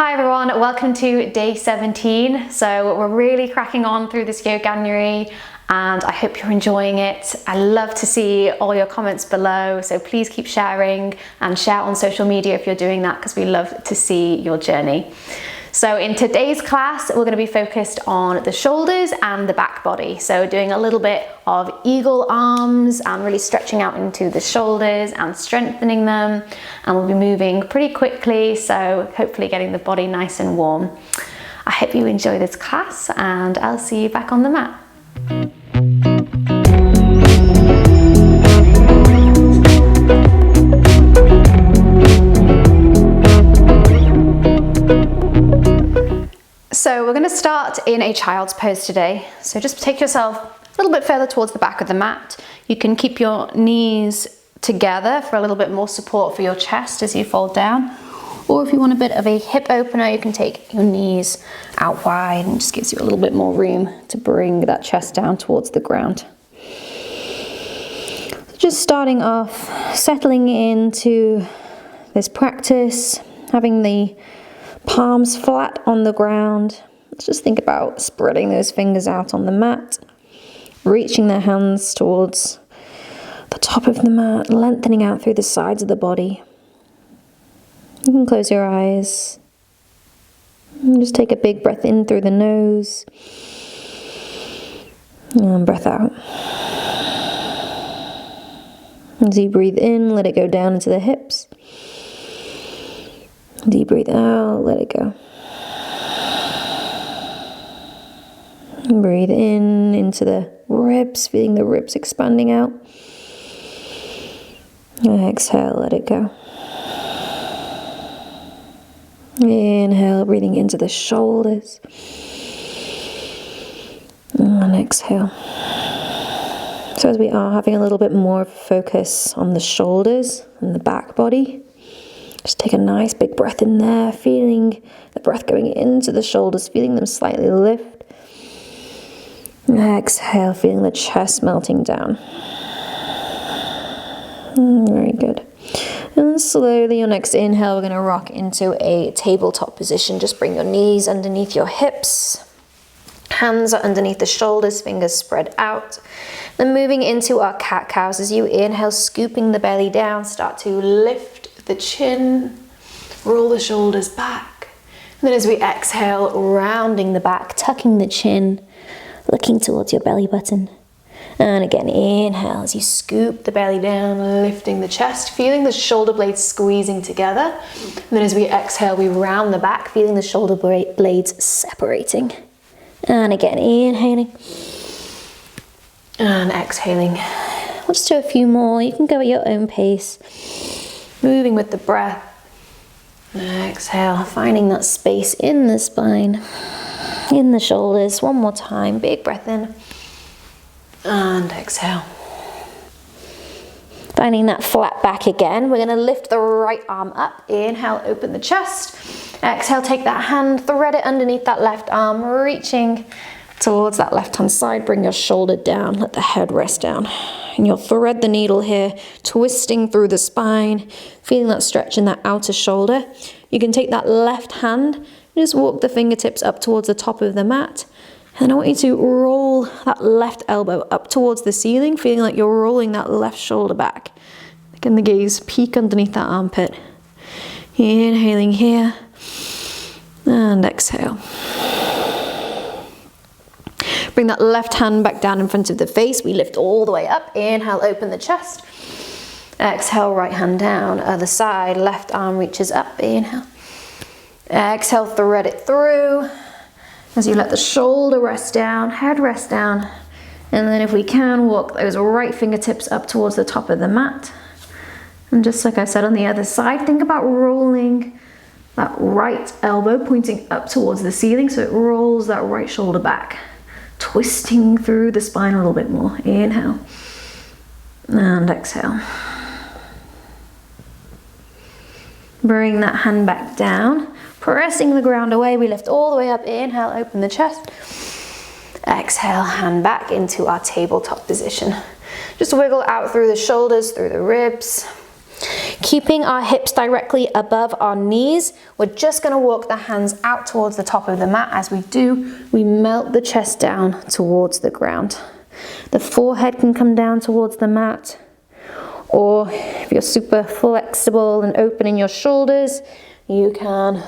Hi everyone, welcome to day 17. So we're really cracking on through this Yoganuary and I hope you're enjoying it. I love to see all your comments below, so please keep sharing and share on social media if you're doing that, because we love to see your journey. So in today's class, we're going to be focused on the shoulders and the back body. So doing a little bit of eagle arms and really stretching out into the shoulders and strengthening them. And we'll be moving pretty quickly, so hopefully getting the body nice and warm. I hope you enjoy this class and I'll see you back on the mat. So we're going to start in a child's pose today. So just take yourself a little bit further towards the back of the mat. You can keep your knees together for a little bit more support for your chest as you fold down. Or if you want a bit of a hip opener, you can take your knees out wide and just gives you a little bit more room to bring that chest down towards the ground. Just starting off, settling into this practice, having the palms flat on the ground. Let's just think about spreading those fingers out on the mat, reaching their hands towards the top of the mat, lengthening out through the sides of the body. You can close your eyes and just take a big breath in through the nose and breath out. As you breathe in, let it go down into the hips. Deep breathe out, let it go. Breathe in into the ribs, feeling the ribs expanding out. Exhale, let it go. Inhale, breathing into the shoulders. And exhale. So as we are having a little bit more focus on the shoulders and the back body, just take a nice big breath in there, feeling the breath going into the shoulders, feeling them slightly lift. Exhale, feeling the chest melting down. Very good. And slowly, on next inhale, we're going to rock into a tabletop position. Just bring your knees underneath your hips. Hands are underneath the shoulders, fingers spread out. Then moving into our cat-cows. As you inhale, scooping the belly down, start to lift the chin, roll the shoulders back. And then as we exhale, rounding the back, tucking the chin, looking towards your belly button. And again, inhale as you scoop the belly down, lifting the chest, feeling the shoulder blades squeezing together. And then as we exhale, we round the back, feeling the shoulder blades separating. And again, inhaling and exhaling. We'll just do a few more. You can go at your own pace. Moving with the breath. Exhale, finding that space in the spine, in the shoulders. One more time, big breath in. And exhale. Finding that flat back again. We're going to lift the right arm up. Inhale, open the chest. Exhale, take that hand, thread it underneath that left arm, reaching towards that left-hand side. Bring your shoulder down, let the head rest down. And you'll thread the needle here, twisting through the spine, feeling that stretch in that outer shoulder. You can take that left hand and just walk the fingertips up towards the top of the mat. And then I want you to roll that left elbow up towards the ceiling, feeling like you're rolling that left shoulder back. Again, the gaze peek underneath that armpit. Inhaling here and exhale. Bring that left hand back down in front of the face. We lift all the way up. Inhale, open the chest. Exhale, right hand down. Other side, left arm reaches up. Inhale. Exhale, thread it through. As you let the shoulder rest down, head rest down. And then if we can, walk those right fingertips up towards the top of the mat. And just like I said on the other side, think about rolling that right elbow pointing up towards the ceiling so it rolls that right shoulder back. Twisting through the spine a little bit more. Inhale and exhale. Bring that hand back down, pressing the ground away. We lift all the way up. Inhale, open the chest. Exhale, hand back into our tabletop position. Just wiggle out through the shoulders, through the ribs. Keeping our hips directly above our knees, we're just going to walk the hands out towards the top of the mat. As we do, we melt the chest down towards the ground. The forehead can come down towards the mat, or if you're super flexible and open in your shoulders, you can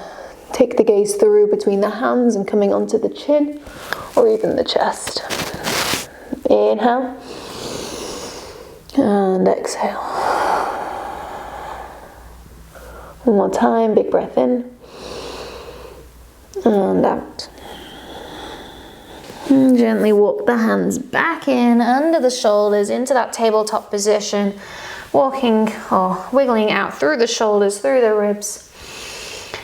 take the gaze through between the hands and coming onto the chin or even the chest. Inhale and exhale. One more time, big breath in and out. And gently walk the hands back in under the shoulders into that tabletop position, walking or wiggling out through the shoulders, through the ribs.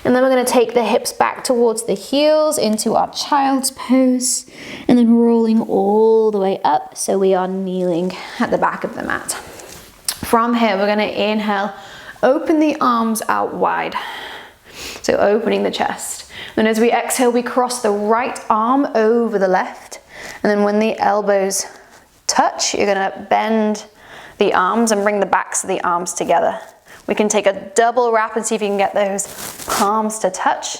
And then we're going to take the hips back towards the heels into our child's pose, and then rolling all the way up so we are kneeling at the back of the mat. From here, we're going to inhale, open the arms out wide. So opening the chest. Then as we exhale, we cross the right arm over the left. And then when the elbows touch, you're going to bend the arms and bring the backs of the arms together. We can take a double wrap and see if you can get those palms to touch,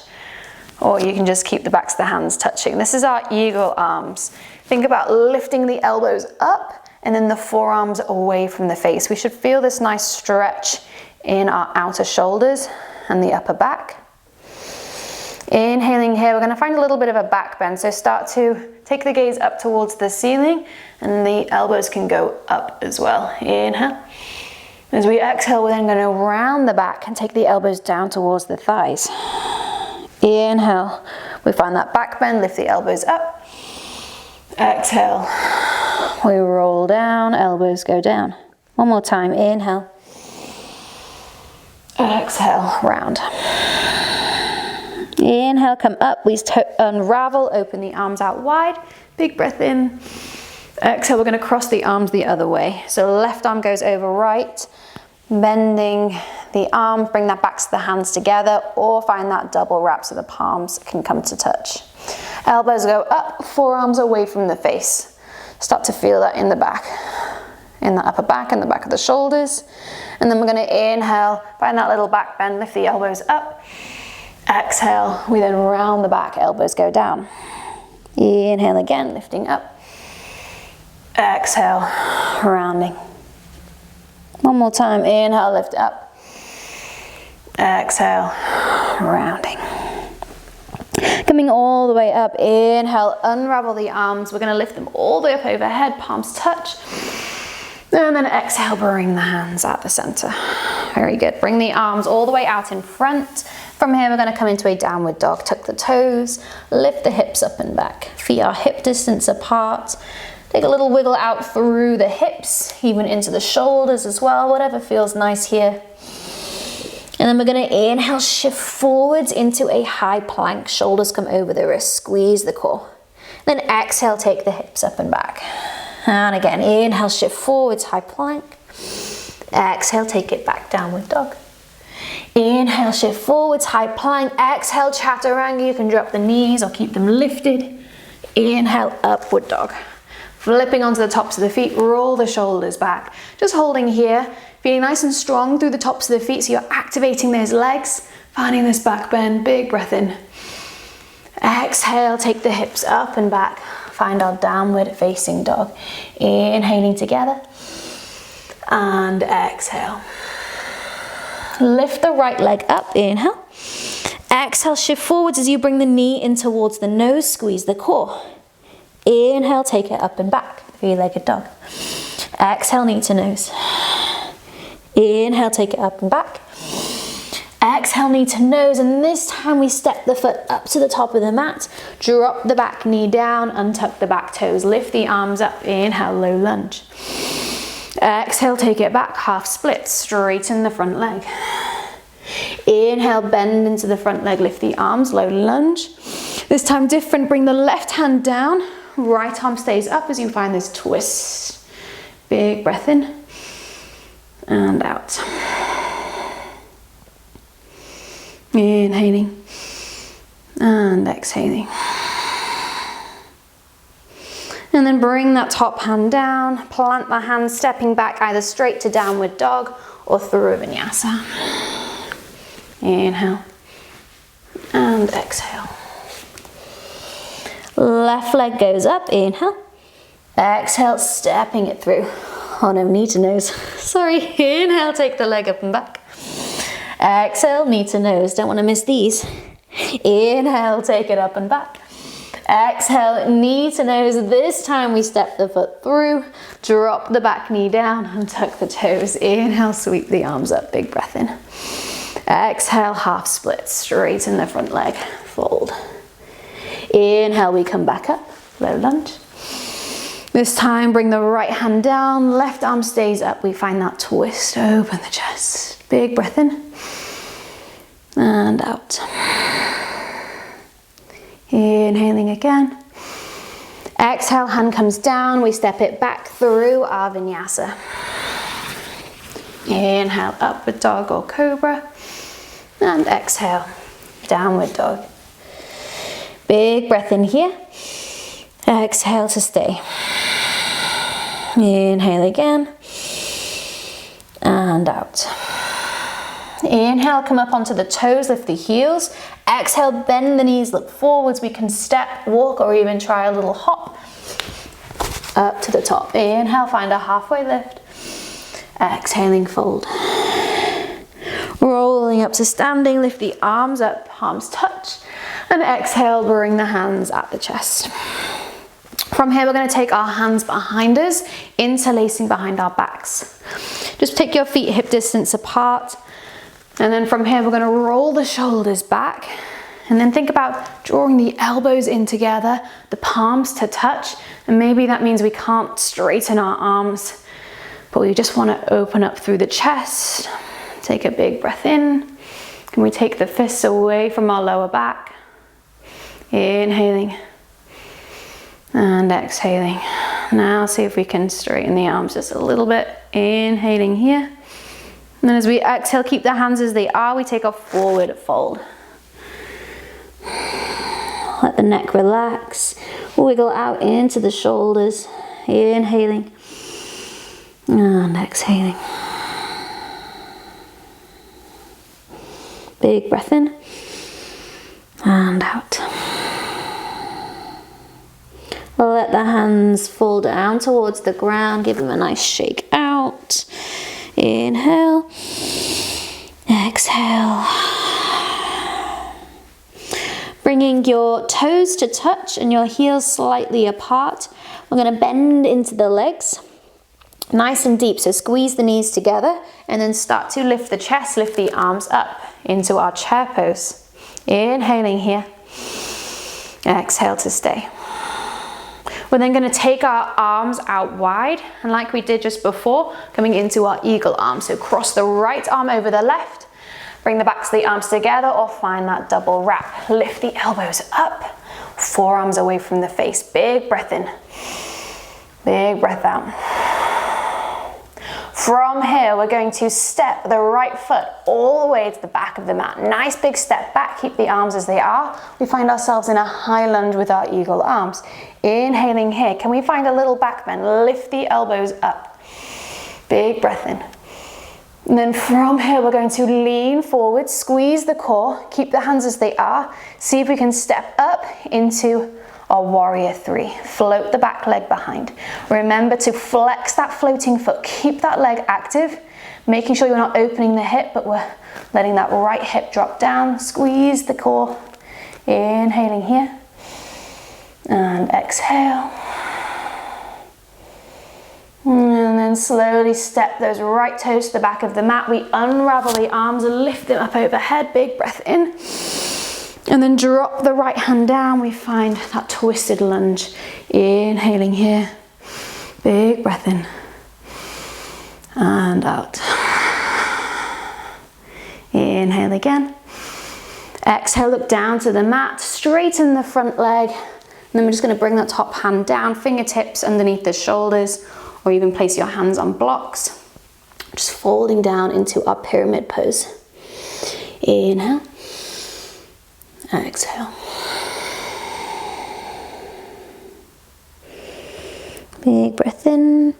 or you can just keep the backs of the hands touching. This is our eagle arms. Think about lifting the elbows up and then the forearms away from the face. We should feel this nice stretch in our outer shoulders and the upper back. Inhaling here, we're going to find a little bit of a back bend. So start to take the gaze up towards the ceiling, and the elbows can go up as well. Inhale. As we exhale, we're then going to round the back and take the elbows down towards the thighs. Inhale, we find that back bend, lift the elbows up. Exhale, we roll down, elbows go down. One more time, inhale. Exhale, round. Inhale, come up, we unravel, open the arms out wide. Big breath in. Exhale, we're going to cross the arms the other way. So left arm goes over right, bending the arm, bring that back to the hands together, or find that double wrap so the palms can come to touch. Elbows go up, forearms away from the face. Start to feel that in the back, in the upper back and the back of the shoulders. And then we're going to inhale, find that little back bend, lift the elbows up. Exhale, we then round the back, elbows go down. Inhale again, lifting up. Exhale, rounding. One more time, inhale, lift up. Exhale, rounding. Coming all the way up, inhale, unravel the arms. We're going to lift them all the way up overhead, palms touch. And then exhale, bring the hands at the center. Very good. Bring the arms all the way out in front. From here, we're going to come into a downward dog. Tuck the toes, lift the hips up and back. Feet are hip distance apart. Take a little wiggle out through the hips, even into the shoulders as well, whatever feels nice here. And then we're going to inhale, shift forwards into a high plank. Shoulders come over the wrists, squeeze the core. Then exhale, take the hips up and back. And again, inhale, shift forwards, high plank. Exhale, take it back, downward dog. Inhale, shift forwards, high plank. Exhale, chaturanga. You can drop the knees or keep them lifted. Inhale, upward dog. Flipping onto the tops of the feet, roll the shoulders back. Just holding here, feeling nice and strong through the tops of the feet so you're activating those legs, finding this back bend, big breath in. Exhale, take the hips up and back. Find our downward facing dog. Inhaling together and exhale. Lift the right leg up, inhale. Exhale, shift forwards as you bring the knee in towards the nose, squeeze the core. Inhale, take it up and back, three-legged dog. Exhale, knee to nose. Inhale, take it up and back. Exhale, knee to nose, and this time we step the foot up to the top of the mat. Drop the back knee down, untuck the back toes, lift the arms up, inhale, low lunge. Exhale, take it back, half split, straighten the front leg. Inhale, bend into the front leg, lift the arms, low lunge. This time different, bring the left hand down, right arm stays up as you find this twist. Big breath in and out. Inhaling and exhaling. And then bring that top hand down, plant the hands, stepping back either straight to downward dog or through a vinyasa. Inhale and exhale. Left leg goes up, inhale. Exhale, stepping it through. Oh no, knee to nose. Sorry, inhale, take the leg up and back. Exhale, knee to nose. Don't want to miss these. Inhale, take it up and back. Exhale, knee to nose. This time we step the foot through, drop the back knee down and tuck the toes. Inhale, sweep the arms up, big breath in. Exhale, half split, straighten the front leg, fold. Inhale, we come back up, low lunge. This time, bring the right hand down, left arm stays up. We find that twist, open the chest. Big breath in and out. Inhaling again. Exhale, hand comes down. We step it back through our vinyasa. Inhale, upward dog or cobra. And exhale, downward dog. Big breath in here. Exhale to stay. Inhale again. And out. Inhale, come up onto the toes, lift the heels. Exhale, bend the knees, look forwards. We can step, walk, or even try a little hop up to the top. Inhale, find a halfway lift. Exhaling, fold. Rolling up to standing, lift the arms up, palms touch. And exhale, bring the hands at the chest. From here, we're going to take our hands behind us, interlacing behind our backs. Just take your feet hip distance apart. And then from here, we're going to roll the shoulders back. And then think about drawing the elbows in together, the palms to touch. And maybe that means we can't straighten our arms, but we just want to open up through the chest. Take a big breath in. Can we take the fists away from our lower back? Inhaling and exhaling. Now see if we can straighten the arms just a little bit. Inhaling here. And then as we exhale, keep the hands as they are. We take a forward fold. Let the neck relax. Wiggle out into the shoulders. Inhaling and exhaling. Big breath in and out. Let the hands fall down towards the ground. Give them a nice shake out. Inhale. Exhale. Bringing your toes to touch and your heels slightly apart. We're going to bend into the legs. Nice and deep. So squeeze the knees together and then start to lift the chest, lift the arms up into our chair pose. Inhaling here. Exhale to stay. We're then going to take our arms out wide, and like we did just before, coming into our eagle arm. So cross the right arm over the left, bring the backs of the arms together, or find that double wrap. Lift the elbows up, forearms away from the face. Big breath in, big breath out. From here, we're going to step the right foot all the way to the back of the mat. Nice big step back, keep the arms as they are. We find ourselves in a high lunge with our eagle arms. Inhaling here, can we find a little back bend? Lift the elbows up. Big breath in. And then from here, we're going to lean forward, squeeze the core, keep the hands as they are. See if we can step up into our warrior three. Float the back leg behind. Remember to flex that floating foot. Keep that leg active, making sure you're not opening the hip, but we're letting that right hip drop down. Squeeze the core. Inhaling here. And exhale. And then slowly step those right toes to the back of the mat. We unravel the arms and lift them up overhead. Big breath in. And then drop the right hand down. We find that twisted lunge. Inhaling here. Big breath in. And out. Inhale again. Exhale, look down to the mat. Straighten the front leg. And then we're just going to bring that top hand down. Fingertips underneath the shoulders. Or even place your hands on blocks. Just folding down into our pyramid pose. Inhale. Exhale. Big breath in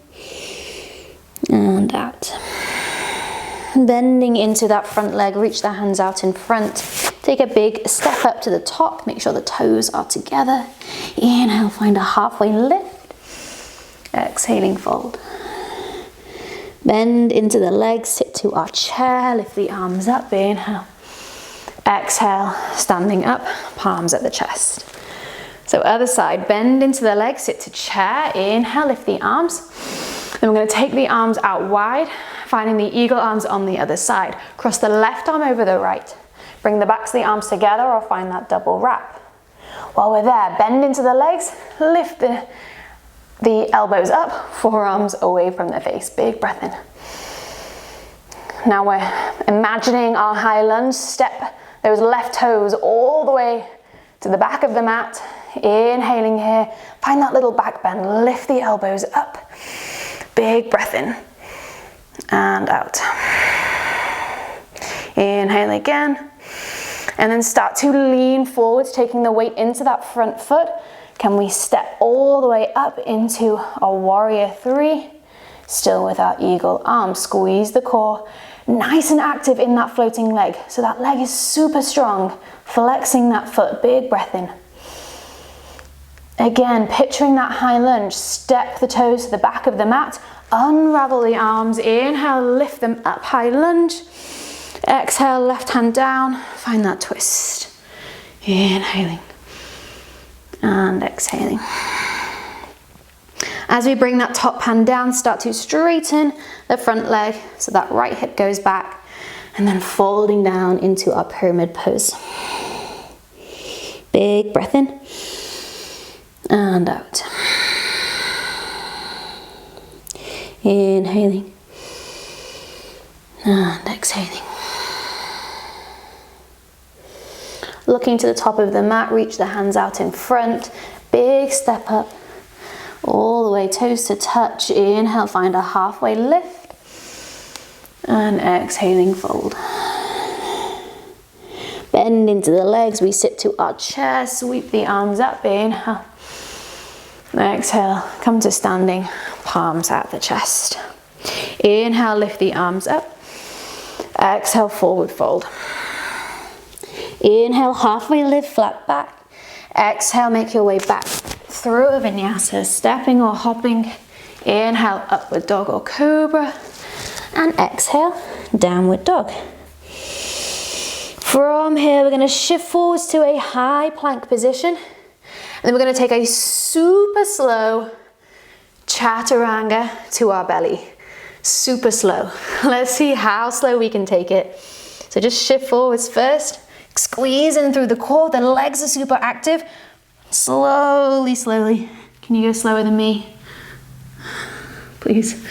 and out. Bending into that front leg, reach the hands out in front. Take a big step up to the top, make sure the toes are together. Inhale, find a halfway lift. Exhaling, fold. Bend into the legs, sit to our chair, lift the arms up, inhale. Exhale, standing up, palms at the chest. So other side, bend into the legs, sit to chair, inhale, lift the arms. Then we're going to take the arms out wide, finding the eagle arms on the other side. Cross the left arm over the right. Bring the backs of the arms together or find that double wrap. While we're there, bend into the legs, lift the elbows up, forearms away from the face. Big breath in. Now we're imagining our high lunge. Step those left toes all the way to the back of the mat. Inhaling here, find that little back bend, lift the elbows up. Big breath in and out. Inhale again, and then start to lean forwards, taking the weight into that front foot. Can we step all the way up into a warrior three? Still with our eagle arm, squeeze the core, nice and active in that floating leg. So that leg is super strong, flexing that foot, big breath in. Again, picturing that high lunge, step the toes to the back of the mat, unravel the arms, inhale, lift them up, high lunge. Exhale, left hand down, find that twist. Inhaling and exhaling. As we bring that top hand down, start to straighten the front leg so that right hip goes back, and then folding down into our pyramid pose. Big breath in and out. Inhaling and exhaling. Looking to the top of the mat, reach the hands out in front. Big step up, all the way toes to touch. Inhale, find a halfway lift. And exhaling, fold. Bend into the legs, we sit to our chair, sweep the arms up, inhale. Exhale, come to standing, palms at the chest. Inhale, lift the arms up. Exhale, forward fold. Inhale, halfway lift, flat back. Exhale, make your way back through a vinyasa, stepping or hopping. Inhale, upward dog or cobra. And exhale, downward dog. From here, we're going to shift forwards to a high plank position. And then we're going to take a super slow chaturanga to our belly. Super slow. Let's see how slow we can take it. So just shift forwards first. Squeeze in through the core. The legs are super active. Slowly, slowly. Can you go slower than me? Please.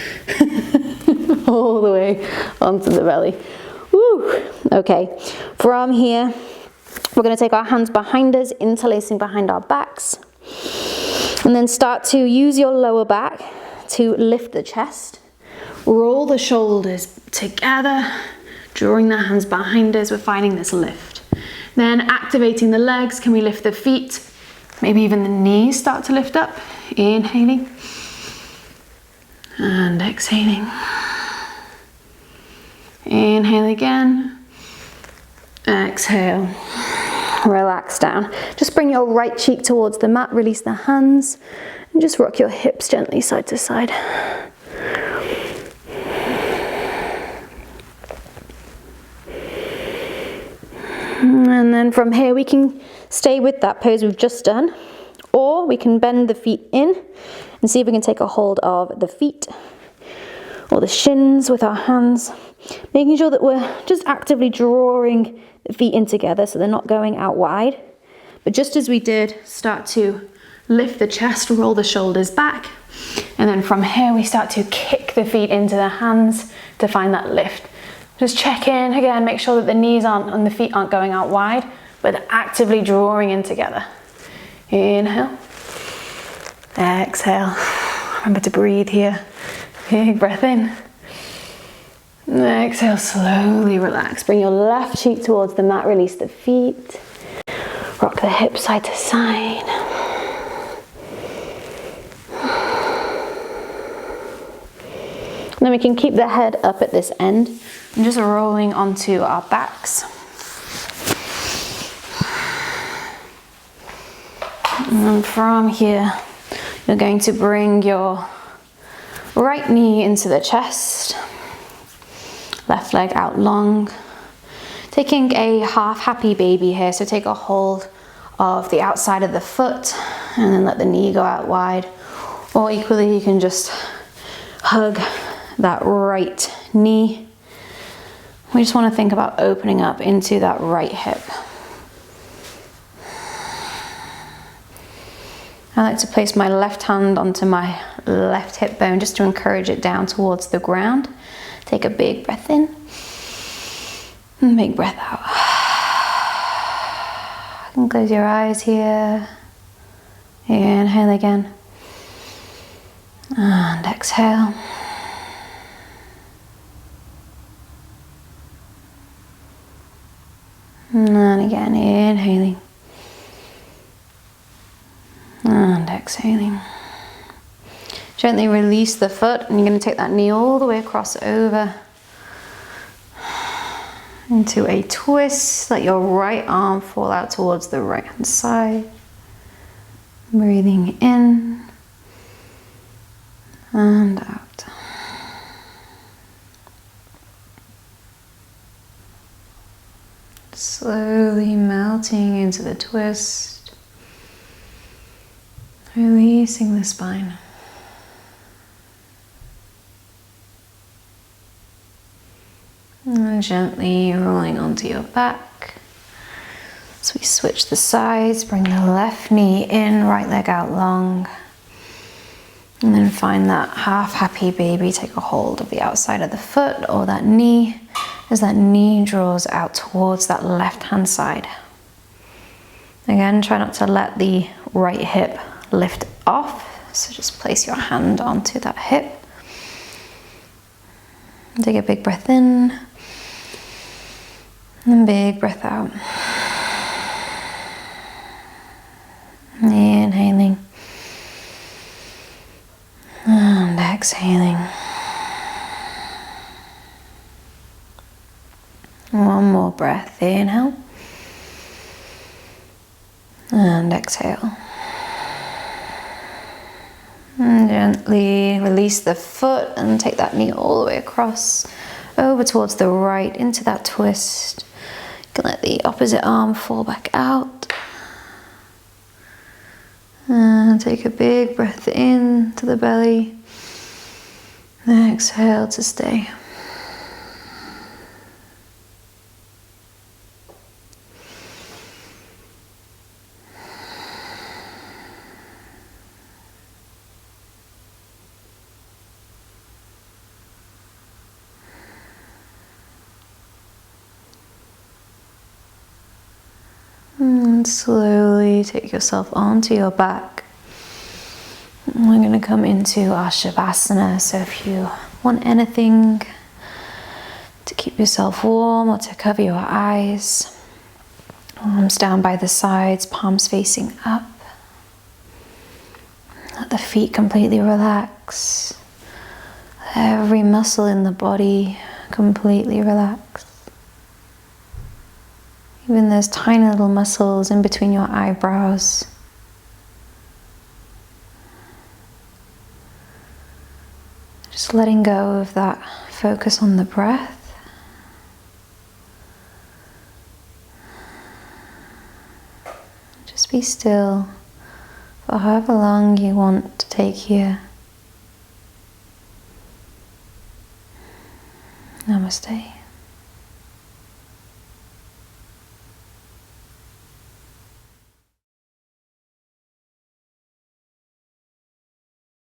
All the way onto the belly. Woo. Okay. From here, we're going to take our hands behind us, interlacing behind our backs. And then start to use your lower back to lift the chest. Roll the shoulders together, drawing the hands behind us. We're finding this lift. Then activating the legs. Can we lift the feet? Maybe even the knees start to lift up. Inhaling. And exhaling. Inhale again. Exhale. Relax down. Just bring your right cheek towards the mat, release the hands, and just rock your hips gently side to side. And then from here we can stay with that pose we've just done, or we can bend the feet in and see if we can take a hold of the feet or the shins with our hands, making sure that we're just actively drawing the feet in together so they're not going out wide. But just as we did, start to lift the chest, roll the shoulders back, and then from here we start to kick the feet into the hands to find that lift. Just check in again, make sure that the knees aren't and the feet aren't going out wide, but actively drawing in together. Inhale, exhale. Remember to breathe here. Big breath in. Exhale, slowly relax. Bring your left cheek towards the mat, release the feet. Rock the hips side to side. Then we can keep the head up at this end and just rolling onto our backs. And from here, you're going to bring your right knee into the chest, left leg out long, taking a half happy baby here. So take a hold of the outside of the foot and then let the knee go out wide. Or equally, you can just hug that right knee. We just want to think about opening up into that right hip. I like to place my left hand onto my left hip bone just to encourage it down towards the ground. Take a big breath in and big breath out. And close your eyes here. Inhale again. And exhale. And again, inhaling. And exhaling. Gently release the foot, and you're going to take that knee all the way across over into a twist. Let your right arm fall out towards the right hand side. Breathing in and out. Slowly melting into the twist, releasing the spine. And gently rolling onto your back. As we switch the sides, bring the left knee in, right leg out long. And then find that half happy baby. Take a hold of the outside of the foot or that knee as that knee draws out towards that left hand side. Again, try not to let the right hip lift off. So just place your hand onto that hip. Take a big breath in. And big breath out. Inhaling. And exhaling. One more breath. Inhale. And exhale. And gently release the foot and take that knee all the way across, over towards the right, into that twist. You can let the opposite arm fall back out. And take a big breath in to the belly. And exhale to stay. And slowly take yourself onto your back. We're going to come into our Savasana. So if you want anything to keep yourself warm or to cover your eyes, arms down by the sides, palms facing up. Let the feet completely relax. Every muscle in the body completely relax. Even those tiny little muscles in between your eyebrows. Just letting go of that focus on the breath. Just be still for however long you want to take here. Namaste.